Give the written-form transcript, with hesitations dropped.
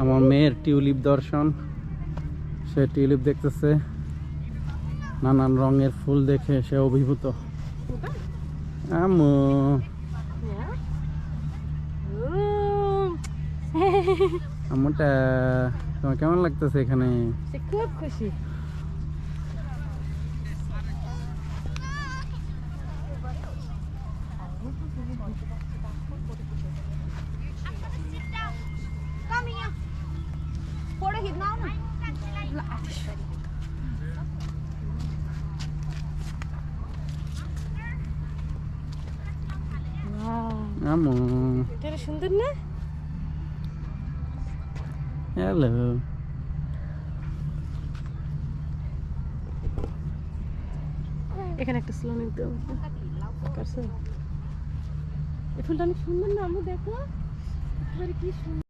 আমার মেয়ের টিউলিপ দর্শন, সে টিউলিপ দেখতেছে, নানান রঙের ফুল দেখে সে অভিভূত। আম্মু আম্মুটা তোমার কেমন লাগতেছে এখানে? খুব খুশি। আম্মু এটা সুন্দর না? হ্যালো। এখানে একটা স্লো নিতে হবে। এই ফুলটা অনেক সুন্দর না? আমি দেখো কি সুন্দর।